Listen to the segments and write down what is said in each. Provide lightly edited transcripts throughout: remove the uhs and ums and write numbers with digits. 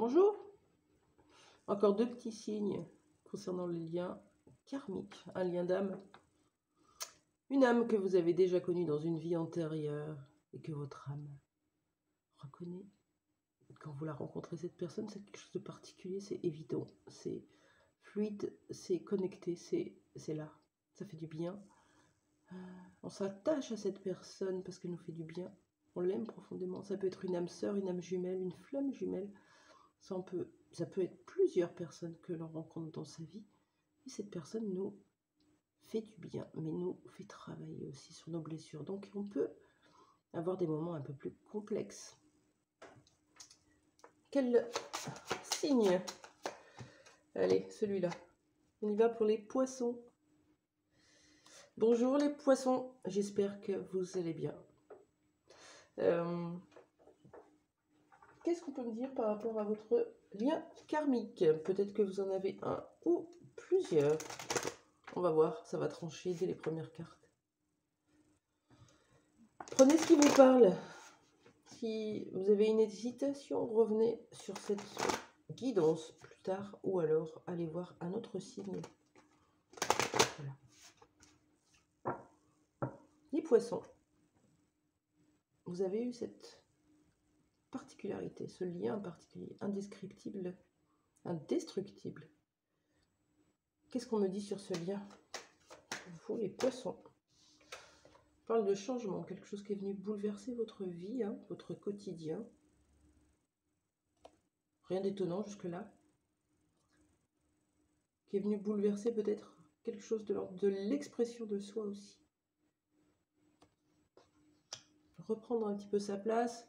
Bonjour. Encore deux petits signes concernant les liens karmiques. Un lien d'âme. Une âme que vous avez déjà connue dans une vie antérieure et que votre âme reconnaît. Quand vous la rencontrez, cette personne, c'est quelque chose de particulier, c'est évident, c'est fluide, c'est connecté, c'est là. Ça fait du bien. On s'attache à cette personne parce qu'elle nous fait du bien. On l'aime profondément. Ça peut être une âme sœur, une âme jumelle, une flamme jumelle. Ça peut être plusieurs personnes que l'on rencontre dans sa vie. Et cette personne nous fait du bien, mais nous fait travailler aussi sur nos blessures. Donc on peut avoir des moments un peu plus complexes. Quel signe? Allez, celui-là. On y va pour les poissons. Bonjour les poissons, j'espère que vous allez bien. Qu'est-ce qu'on peut me dire par rapport à votre lien karmique? Peut-être que vous en avez un ou plusieurs. On va voir, ça va trancher dès les premières cartes. Prenez ce qui vous parle. Si vous avez une hésitation, revenez sur cette guidance plus tard ou alors allez voir un autre signe. Voilà. Les poissons, vous avez eu cette particularité, ce lien particulier, indescriptible, indestructible. Qu'est-ce qu'on me dit sur ce lien? Vous, les poissons. On parle de changement, quelque chose qui est venu bouleverser votre vie, hein, votre quotidien. Rien d'étonnant jusque-là. Qui est venu bouleverser peut-être quelque chose de l'ordre de l'expression de soi aussi. Reprendre un petit peu sa place,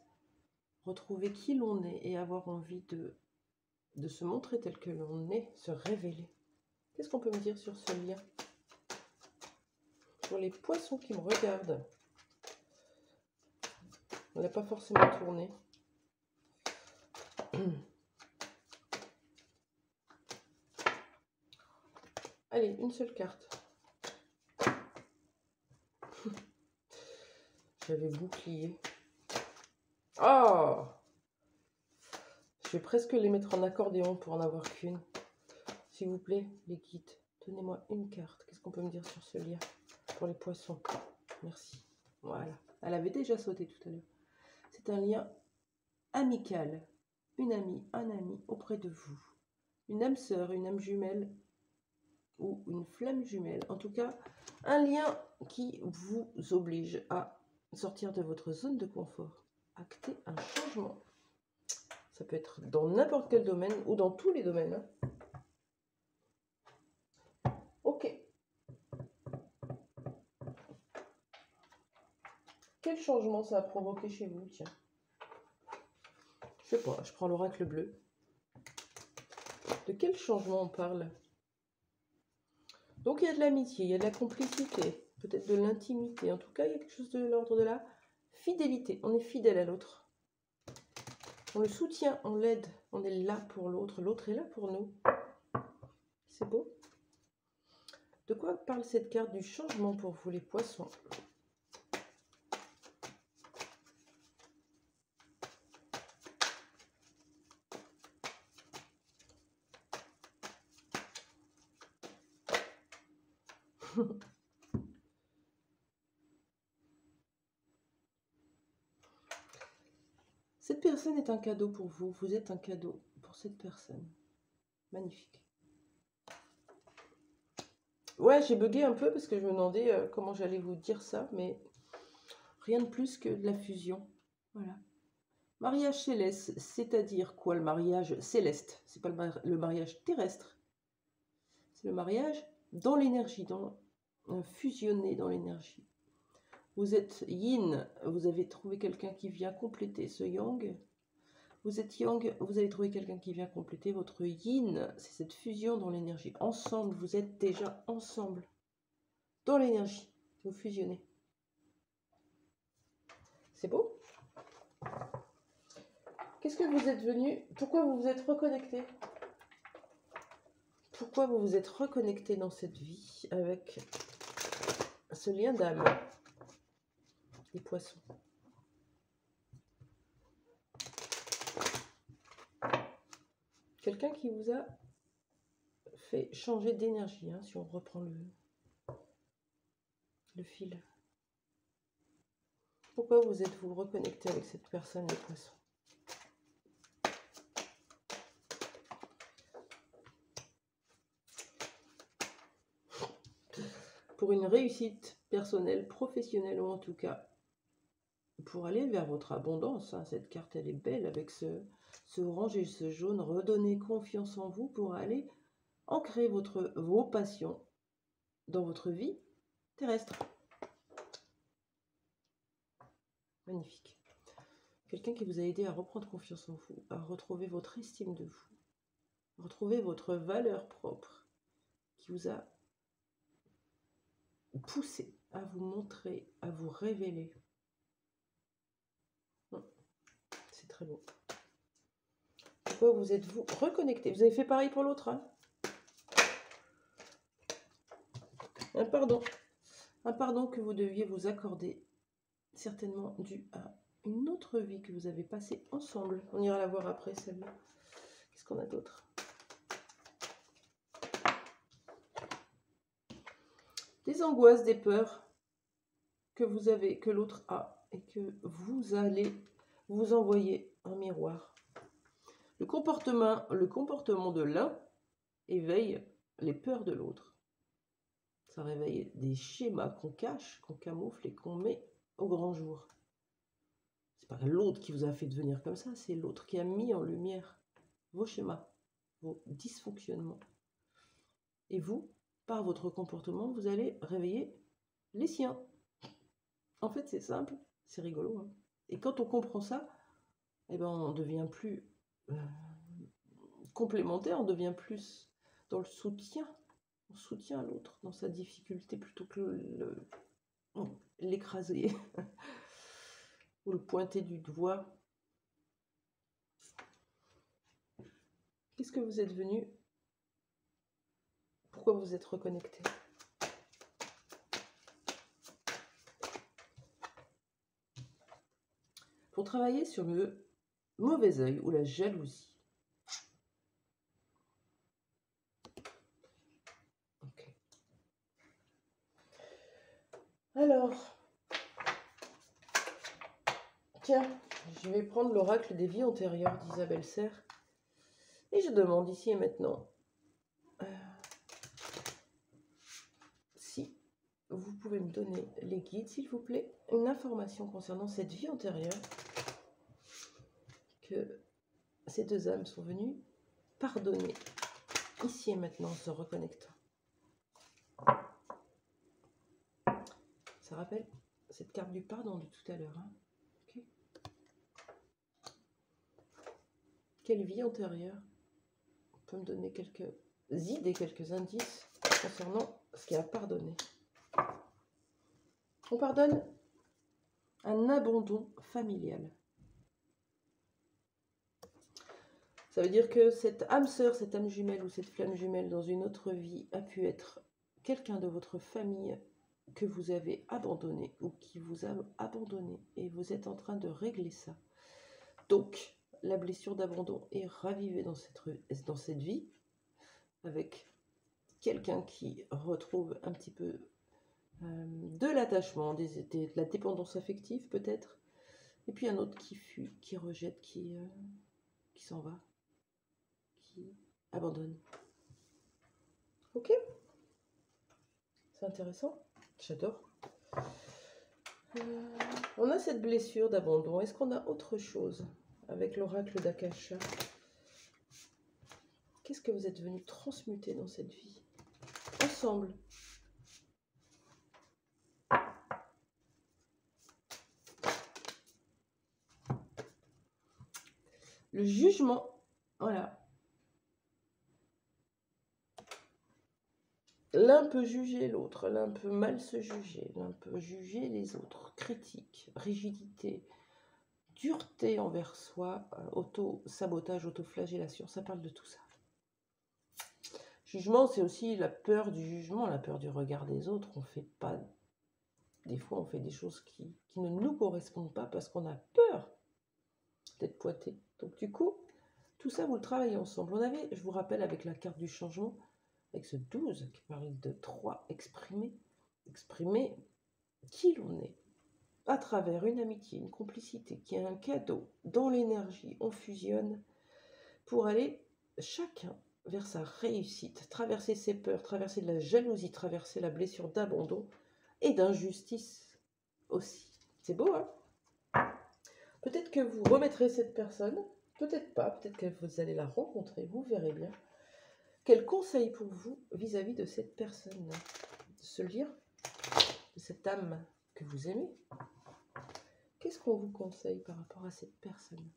retrouver qui l'on est et avoir envie de se montrer tel que l'on est, se révéler. Qu'est-ce qu'on peut me dire sur ce lien? Pour les poissons qui me regardent. On n'a pas forcément tourné. Allez, une seule carte. J'avais bouclier. Oh! Je vais presque les mettre en accordéon pour en avoir qu'une. S'il vous plaît, les guides, donnez-moi une carte. Qu'est-ce qu'on peut me dire sur ce lien pour les poissons? Merci. Voilà. Elle avait déjà sauté tout à l'heure. C'est un lien amical. Une amie, un ami auprès de vous. Une âme sœur, une âme jumelle ou une flamme jumelle. En tout cas, un lien qui vous oblige à sortir de votre zone de confort. Acter un changement. Ça peut être dans n'importe quel domaine ou dans tous les domaines. Hein. Ok. Quel changement ça a provoqué chez vous? Tiens. Je sais pas, je prends l'oracle bleu. De quel changement on parle? Donc il y a de l'amitié, il y a de la complicité, peut-être de l'intimité. En tout cas, il y a quelque chose de l'ordre de la fidélité. On est fidèle à l'autre. On le soutient, on l'aide, on est là pour l'autre. L'autre est là pour nous. C'est beau. De quoi parle cette carte du changement pour vous, les poissons? Cette personne est un cadeau pour vous. Vous êtes un cadeau pour cette personne. Magnifique. Ouais, j'ai bugué un peu parce que je me demandais comment j'allais vous dire ça, mais rien de plus que de la fusion. Voilà. Mariage céleste, c'est-à-dire quoi le mariage céleste? C'est pas le mariage terrestre. C'est le mariage dans l'énergie, fusionné dans l'énergie. Vous êtes yin, vous avez trouvé quelqu'un qui vient compléter ce yang. Vous êtes yang, vous avez trouvé quelqu'un qui vient compléter votre yin. C'est cette fusion dans l'énergie. Ensemble, vous êtes déjà ensemble. Dans l'énergie, vous fusionnez. C'est beau? Qu'est-ce que vous êtes venu? Pourquoi vous vous êtes reconnecté? Pourquoi vous vous êtes reconnecté dans cette vie avec ce lien d'âme? Les poissons. Quelqu'un qui vous a fait changer d'énergie, hein, si on reprend le fil. Pourquoi vous êtes-vous reconnecté avec cette personne, les poissons? Pour une réussite personnelle, professionnelle, ou en tout cas, pour aller vers votre abondance. Hein, cette carte, elle est belle avec ce orange et ce jaune. Redonnez confiance en vous pour aller ancrer vos passions dans votre vie terrestre. Magnifique. Quelqu'un qui vous a aidé à reprendre confiance en vous, à retrouver votre estime de vous, à retrouver votre valeur propre, qui vous a poussé à vous montrer, à vous révéler. C'est très beau. Pourquoi vous êtes-vous reconnecté? Vous avez fait pareil pour l'autre, hein? Un pardon que vous deviez vous accorder, certainement dû à une autre vie que vous avez passée ensemble. On ira la voir après, celle-là. Qu'est-ce qu'on a d'autre? Des angoisses, des peurs que vous avez, que l'autre a, et que vous allez vous envoyer un miroir. Le comportement de l'un éveille les peurs de l'autre. Ça réveille des schémas qu'on cache, qu'on camoufle et qu'on met au grand jour. C'est pas l'autre qui vous a fait devenir comme ça, c'est l'autre qui a mis en lumière vos schémas, vos dysfonctionnements. Et vous, par votre comportement, vous allez réveiller les siens. En fait, c'est simple, c'est rigolo. Hein. Et quand on comprend ça, eh ben, on devient plus complémentaire, on devient plus dans le soutien. On soutient l'autre dans sa difficulté plutôt que l'écraser ou le pointer du doigt. Qu'est-ce que vous êtes venu? Pourquoi vous êtes reconnecté? Pour travailler sur le mauvais œil ou la jalousie. Okay. Alors, tiens, je vais prendre l'oracle des vies antérieures d'Isabelle Serre et je demande ici et maintenant si vous pouvez me donner les guides, s'il vous plaît, une information concernant cette vie antérieure que ces deux âmes sont venues pardonner ici et maintenant en se reconnectant. Ça rappelle cette carte du pardon de tout à l'heure. Hein. Okay. Quelle vie antérieure? On peut me donner quelques idées, quelques indices concernant ce qu'il y a à pardonner. On pardonne un abandon familial. Ça veut dire que cette âme sœur, cette âme jumelle ou cette flamme jumelle dans une autre vie a pu être quelqu'un de votre famille que vous avez abandonné ou qui vous a abandonné et vous êtes en train de régler ça. Donc, la blessure d'abandon est ravivée dans cette vie avec quelqu'un qui retrouve un petit peu de l'attachement, de la dépendance affective peut-être, et puis un autre qui fuit, qui rejette, qui s'en va, qui abandonne. Ok, c'est intéressant, j'adore. On a cette blessure d'abandon. Est-ce qu'on a autre chose avec l'oracle d'Akasha? Qu'est-ce que vous êtes venu transmuter dans cette vie? Ensemble. Le jugement, voilà. L'un peut juger l'autre, l'un peut mal se juger, l'un peut juger les autres. Critique, rigidité, dureté envers soi, auto-sabotage, auto-flagellation, ça parle de tout ça. Jugement, c'est aussi la peur du jugement, la peur du regard des autres. On fait pas... Des fois, on fait des choses qui ne nous correspondent pas parce qu'on a peur d'être pointé. Donc du coup, Tout ça, vous le travaillez ensemble. On avait, je vous rappelle, avec la carte du changement, avec ce 12 qui parle de 3, exprimer qui l'on est, à travers une amitié, une complicité, qui est un cadeau, dans l'énergie, on fusionne pour aller chacun vers sa réussite, traverser ses peurs, traverser de la jalousie, traverser la blessure d'abandon et d'injustice aussi. C'est beau, hein? Peut-être que vous remettrez cette personne, peut-être pas, peut-être que vous allez la rencontrer, vous verrez bien. Quel conseil pour vous vis-à-vis de cette personne, de ce lien, de cette âme que vous aimez? Qu'est-ce qu'on vous conseille par rapport à cette personne?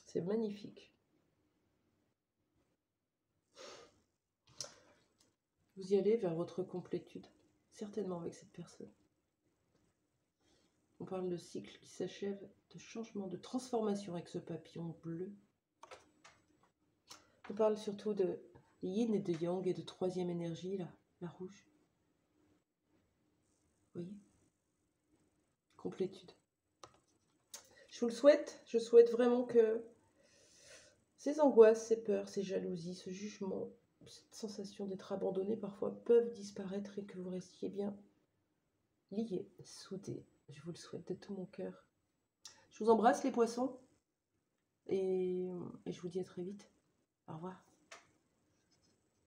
C'est magnifique. Vous y allez vers votre complétude, certainement avec cette personne. On parle de cycle qui s'achève, de changement, de transformation avec ce papillon bleu. On parle surtout de yin et de yang et de troisième énergie, là, la rouge. Vous voyez? Complétude. Je vous le souhaite. Je souhaite vraiment que ces angoisses, ces peurs, ces jalousies, ce jugement, cette sensation d'être abandonné parfois peuvent disparaître et que vous restiez bien liés, soudés. Je vous le souhaite de tout mon cœur. Je vous embrasse les poissons et je vous dis à très vite. Au revoir.